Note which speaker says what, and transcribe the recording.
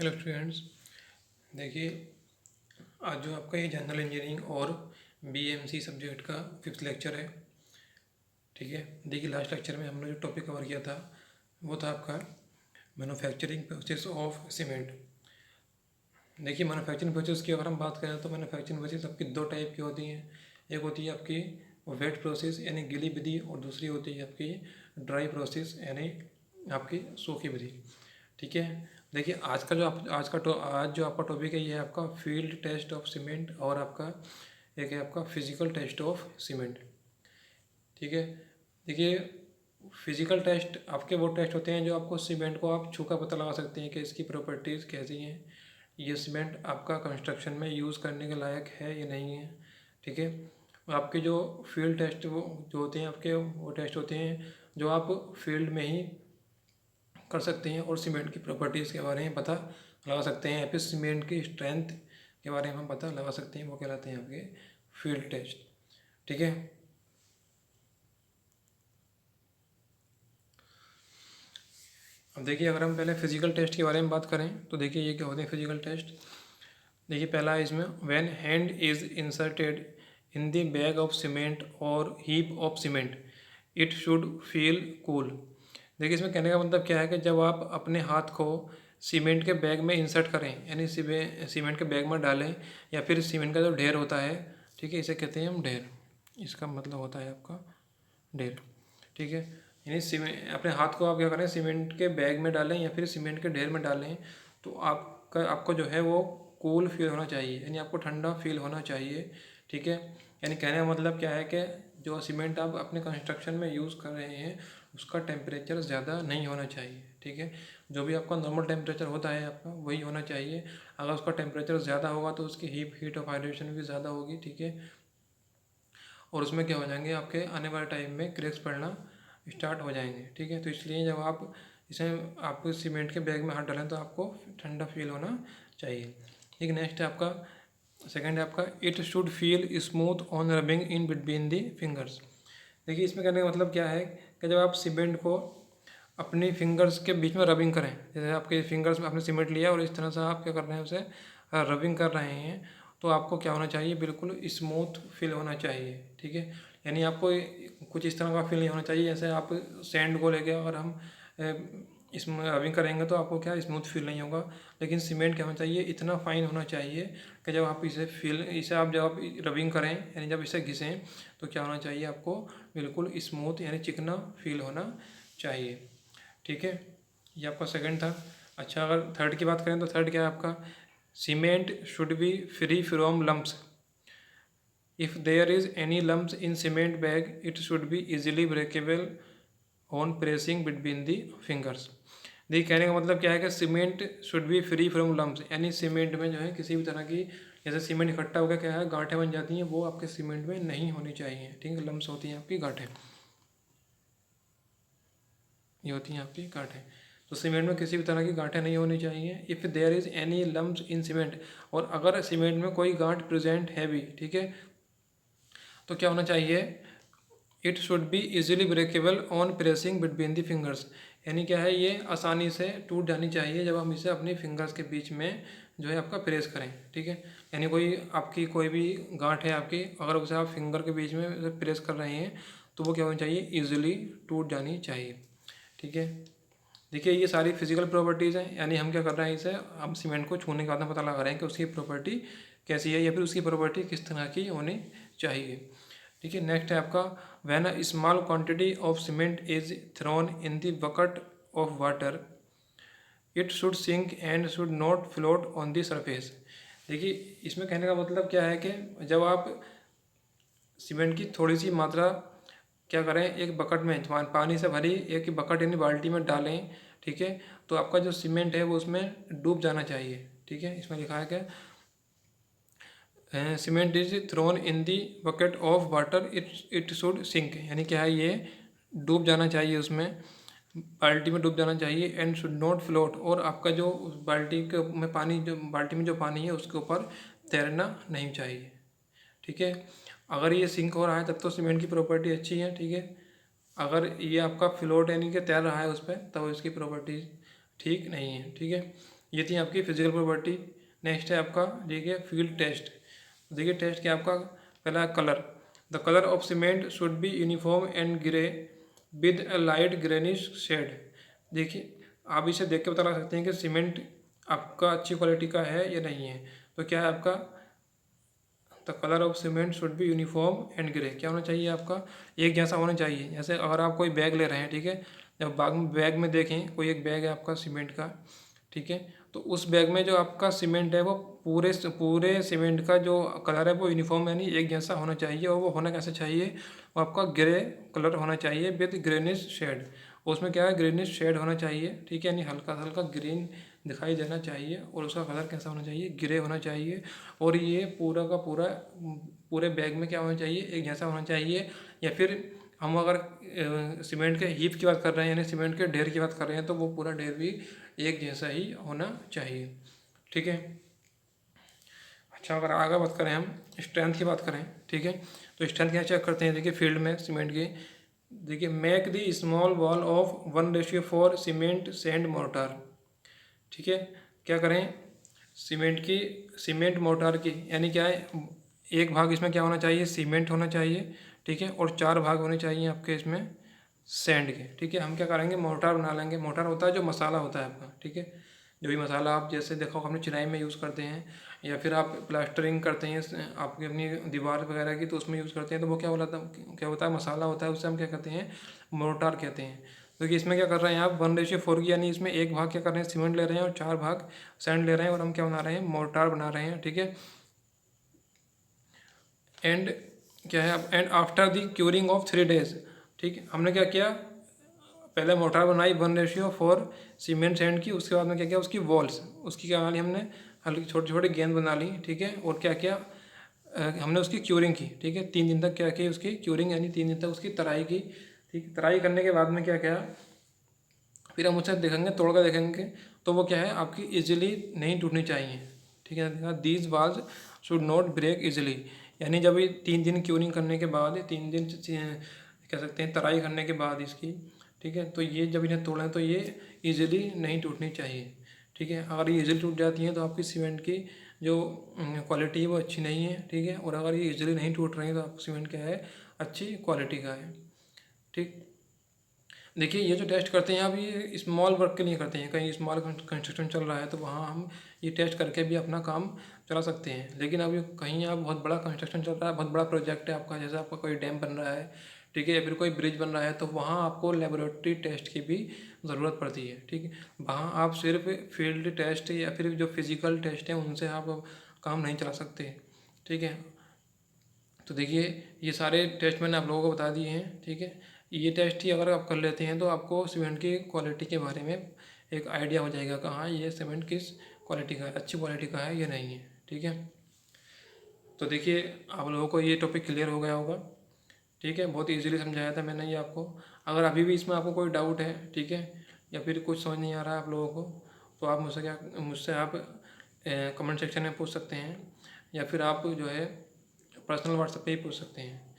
Speaker 1: Hello students, देखिए आज जो आपका ये जनरल इंजीनियरिंग और बीएमसी सब्जेक्ट का 5th लेक्चर है। ठीक है, देखिए लास्ट लेक्चर में हमने जो टॉपिक कवर किया था वो था आपका मैन्युफैक्चरिंग प्रोसेस ऑफ सीमेंट। देखिए मैन्युफैक्चरिंग प्रोसेस की अगर हम बात करें तो मैन्युफैक्चरिंग प्रोसेस आपकी दो टाइप की होती हैं। एक होती है आपकी वेट प्रोसेस यानी गीली विधि, और दूसरी होती है आपकी ड्राई प्रोसेस यानी आपकी सूखी विधि। ठीक है, देखिए आज जो आपका टॉपिक है ये है आपका फील्ड टेस्ट ऑफ सीमेंट और आपका एक है आपका फिजिकल टेस्ट ऑफ सीमेंट। ठीक है, देखिए फिजिकल टेस्ट आपके वो टेस्ट होते हैं जो आपको सीमेंट को आप छू कर पता लगा सकते हैं कि इसकी प्रॉपर्टीज़ कैसी हैं, ये सीमेंट आपका कंस्ट्रक्शन में यूज़ करने के लायक है या नहीं है। ठीक है, आपके जो फील्ड टेस्ट वो जो होते हैं आपके वो टेस्ट होते हैं जो आप फील्ड में ही कर सकते हैं और सीमेंट की प्रॉपर्टीज़ के बारे में पता लगा सकते हैं या फिर सीमेंट की स्ट्रेंथ के बारे में हम पता लगा सकते हैं, वो कहलाते हैं आपके फील्ड टेस्ट। ठीक है, अब देखिए अगर हम पहले फिजिकल टेस्ट के बारे में बात करें तो देखिए ये क्या होते हैं फिजिकल टेस्ट। देखिए पहला है इसमें when hand is inserted in the bag of cement और heap of cement it should feel cool. देखिए इसमें कहने का मतलब क्या है कि जब आप अपने हाथ को सीमेंट के बैग में इंसर्ट करें यानी सीमेंट के बैग में डालें या फिर सीमेंट का जो ढेर होता है, ठीक है, इसे कहते हैं हम ढेर। इसका मतलब होता है आपका ढेर। ठीक है, यानी सीमेंट अपने हाथ को आप क्या करें सीमेंट के बैग में डालें या फिर सीमेंट के ढेर में डालें तो आपको जो है वो कूल फील होना चाहिए, यानी आपको ठंडा फील होना चाहिए। ठीक है, यानी कहने का मतलब क्या है कि जो सीमेंट आप अपने कंस्ट्रक्शन में यूज़ कर रहे हैं उसका टेम्परेचर ज़्यादा नहीं होना चाहिए। ठीक है, जो भी आपका नॉर्मल टेम्परेचर होता है आपका वही होना चाहिए। अगर उसका टेम्परेचर ज़्यादा होगा तो उसकी हीट ऑफ हाइड्रेशन भी ज़्यादा होगी। ठीक है, और उसमें क्या हो जाएंगे आपके आने वाले टाइम में क्रैक्स पड़ना स्टार्ट हो जाएंगे। ठीक है, तो इसलिए जब आप इसे आप सीमेंट के बैग में हाथ डालें तो आपको ठंडा फील होना चाहिए। ठीक है, नेक्स्ट है आपका सेकंड है आपका it should feel smooth on rubbing in between the fingers. देखिए इसमें कहने का मतलब क्या है कि जब आप सीमेंट को अपनी फिंगर्स के बीच में रबिंग करें, जैसे आपके फिंगर्स में आपने सीमेंट लिया और इस तरह से आप क्या कर रहे हैं उसे रबिंग कर रहे हैं, तो आपको क्या होना चाहिए, बिल्कुल स्मूथ फील होना चाहिए। ठीक है, यानी आपको कुछ इस तरह का फील नहीं होना चाहिए जैसे आप सैंड को लेके अगर हम इसमें रबिंग करेंगे तो आपको क्या स्मूथ फील नहीं होगा। लेकिन सीमेंट क्या होना चाहिए, इतना फाइन होना चाहिए कि जब आप इसे आप जब आप रबिंग करें यानी जब इसे घिसें तो क्या होना चाहिए, आपको बिल्कुल स्मूथ यानी चिकना फील होना चाहिए। ठीक है, ये आपका सेकंड था। अच्छा अगर थर्ड की बात करें तो थर्ड क्या है आपका, cement should be free from lumps. If there is any lumps in cement bag it should be easily breakable on pressing between the fingers. देखिए कहने का मतलब क्या है कि cement should be free from lumps, यानी सीमेंट में जो है किसी भी तरह की जैसे सीमेंट इकट्ठा होकर क्या है गांठें बन जाती हैं, वो आपके सीमेंट में नहीं होनी चाहिए। ठीक है, लम्प्स होती हैं आपकी गांठें, ये होती हैं आपकी गांठें। तो सीमेंट में किसी भी तरह की गांठें नहीं होनी चाहिए। If there is any lumps in cement, और अगर सीमेंट में कोई गांठ प्रेजेंट है भी, ठीक है, तो क्या होना चाहिए, it should be easily breakable on pressing between the fingers, यानी क्या है ये आसानी से टूट जानी चाहिए जब हम इसे अपनी फिंगर्स के बीच में जो है आपका प्रेस करें। ठीक है, यानी कोई भी गांठ है आपकी, अगर उसे आप फिंगर के बीच में प्रेस कर रहे हैं तो वो क्या होनी चाहिए, ईजिली टूट जानी चाहिए। ठीक है, देखिए ये सारी फिजिकल प्रॉपर्टीज़ हैं, यानी हम क्या कर रहे हैं इसे हम सीमेंट को छूने के बाद में पता लगा रहे हैं कि उसकी प्रॉपर्टी कैसी है या फिर उसकी प्रॉपर्टी किस तरह की होनी चाहिए। ठीक है, नेक्स्ट है आपका when a small quantity of cement is thrown in the bucket of water it should sink and should not float on the surface. देखिए इसमें कहने का मतलब क्या है कि जब आप सीमेंट की थोड़ी सी मात्रा क्या करें एक बकेट में पानी से भरी एक बकेट यानी बाल्टी में डालें, ठीक है, तो आपका जो सीमेंट है वो उसमें डूब जाना चाहिए। ठीक है, इसमें लिखा है कि cement is thrown in the bucket of water it should sink, यानी क्या है ये डूब जाना चाहिए, उसमें बाल्टी में डूब जाना चाहिए। एंड शुड नॉट फ्लोट, और आपका जो बाल्टी के में पानी जो बाल्टी में जो पानी है उसके ऊपर तैरना नहीं चाहिए। ठीक है, अगर ये सिंक हो रहा है तब तो सीमेंट की प्रॉपर्टी अच्छी है। ठीक है, अगर ये आपका फ्लोट यानी कि तैर रहा है उस पर तब इसकी प्रॉपर्टी ठीक नहीं है। ठीक है, ये थी आपकी फिजिकल प्रॉपर्टी। नेक्स्ट है आपका देखिए फील्ड टेस्ट। देखिए टेस्ट क्या आपका, पहला colour, the colour of cement should be uniform and grey with a light greenish shade. देखिए आप इसे देख के पता लगा सकते हैं कि सीमेंट आपका अच्छी क्वालिटी का है या नहीं है। तो क्या है आपका, the colour of cement should be uniform and grey, क्या होना चाहिए आपका, एक जैसा होना चाहिए। जैसे अगर आप कोई बैग ले रहे हैं, ठीक है, जब बैग में देखें, कोई एक बैग है आपका सीमेंट का, ठीक है, तो उस बैग में जो आपका सीमेंट है वो पूरे सीमेंट का जो कलर है वो यूनिफॉर्म यानी एक जैसा होना चाहिए। और वो होना कैसे चाहिए, वो आपका ग्रे कलर होना चाहिए विद ग्रेनिश शेड। उसमें क्या है, ग्रीनिश शेड होना चाहिए, ठीक है, यानी हल्का हल्का ग्रीन दिखाई देना चाहिए। और उसका कलर कैसा होना चाहिए, ग्रे होना चाहिए। और ये पूरा का पूरा पूरे बैग में क्या होना चाहिए, एक जैसा होना चाहिए। या फिर हम अगर सीमेंट के हीप की बात कर रहे हैं यानी सीमेंट के ढेर की बात कर रहे हैं, तो वो पूरा ढेर भी एक जैसा ही होना चाहिए, ठीक है। अच्छा अगर आगे बात करें, हम स्ट्रेंथ की बात करें, ठीक है, तो स्ट्रेंथ क्या चेक करते हैं, देखिए फील्ड में सीमेंट की, देखिए make the small ball of 1:4 cement sand mortar, ठीक है। क्या करें, सीमेंट मोर्टार की, यानी क्या है, एक भाग इसमें क्या होना चाहिए, सीमेंट होना चाहिए, ठीक है, और 4 भाग होने चाहिए आपके इसमें सैंड के, ठीक है। हम क्या करेंगे, मोर्टार बना लेंगे। मोर्टार होता है जो मसाला होता है आपका, ठीक है, जो भी मसाला आप जैसे देखो अपने चिनाई में यूज़ करते हैं, या फिर आप प्लास्टरिंग करते हैं आपकी अपनी दीवार वगैरह की, तो उसमें यूज़ करते हैं, तो वो क्या होता है, मसाला होता है, उससे हम क्या कहते हैं, मोर्टार कहते हैं। क्योंकि इसमें क्या कर रहे हैं आप, 1:4 की, यानी इसमें एक भाग क्या कर रहे हैं, सीमेंट ले रहे हैं और 4 भाग सैंड ले रहे हैं, और हम क्या बना रहे हैं, मोर्टार बना रहे हैं, ठीक है। एंड क्या है, and after the curing of 3 days, ठीक है, हमने क्या किया, पहले मोटार बनाई 1:4 सीमेंट सैंड की। उसके बाद में क्या किया, उसकी वॉल्स, उसकी क्या बना ली हमने, हल्की छोटी छोटी गेंद बना ली, ठीक है। और क्या किया, हमने उसकी क्यूरिंग की, ठीक है, 3 दिन तक क्या की उसकी क्यूरिंग, यानी 3 दिन तक उसकी तराई की, ठीक। तराई करने के बाद में क्या किया, फिर हम उसे देखेंगे, तोड़ कर देखेंगे, तो वो क्या है आपकी इजीली नहीं टूटनी चाहिए, ठीक है। These was should not break easily, यानी जब ये 3 दिन क्यूरिंग करने के बाद, 3 दिन कह सकते हैं तराई करने के बाद इसकी, ठीक है, तो ये जब इन्हें तोड़ें तो ये इजीली नहीं टूटनी चाहिए, ठीक है। अगर ये इजीली टूट जाती हैं तो आपकी सीमेंट की जो क्वालिटी है वो अच्छी नहीं है, ठीक है। और अगर ये इजीली नहीं टूट रही है तो आपका सीमेंट क्या है, अच्छी क्वालिटी का है, ठीक। देखिए ये जो टेस्ट करते हैं आप, ये स्मॉल वर्क के लिए करते हैं, कहीं स्मॉल कंस्ट्रक्शन चल रहा है तो वहाँ हम ये टेस्ट करके भी अपना काम चला सकते हैं। लेकिन अभी कहीं आप बहुत बड़ा कंस्ट्रक्शन चल रहा है, बहुत बड़ा प्रोजेक्ट है आपका, जैसे आपका कोई डैम बन रहा है, ठीक है, या फिर कोई ब्रिज बन रहा है, तो वहाँ आपको लेबोरेटरी टेस्ट की भी ज़रूरत पड़ती है, ठीक है। वहाँ आप सिर्फ फील्ड टेस्ट या फिर जो फिजिकल टेस्ट हैं उनसे आप काम नहीं चला सकते, ठीक है। तो देखिए ये सारे टेस्ट मैंने आप लोगों को बता दिए हैं, ठीक है। ये टेस्ट ही अगर आप कर लेते हैं तो आपको सीमेंट की क्वालिटी के बारे में एक आइडिया हो जाएगा कि हाँ ये सीमेंट किस क्वालिटी का है, अच्छी क्वालिटी का है या नहीं है, ठीक है। तो देखिए आप लोगों को ये टॉपिक क्लियर हो गया होगा, ठीक है, बहुत इजीली समझाया था मैंने ये आपको। अगर अभी भी इसमें आपको कोई डाउट है, ठीक है, या फिर कुछ समझ नहीं आ रहा है आप लोगों को, तो आप मुझसे आप कमेंट सेक्शन में पूछ सकते हैं, या फिर आप जो है पर्सनल व्हाट्सएप पे ही पूछ सकते हैं।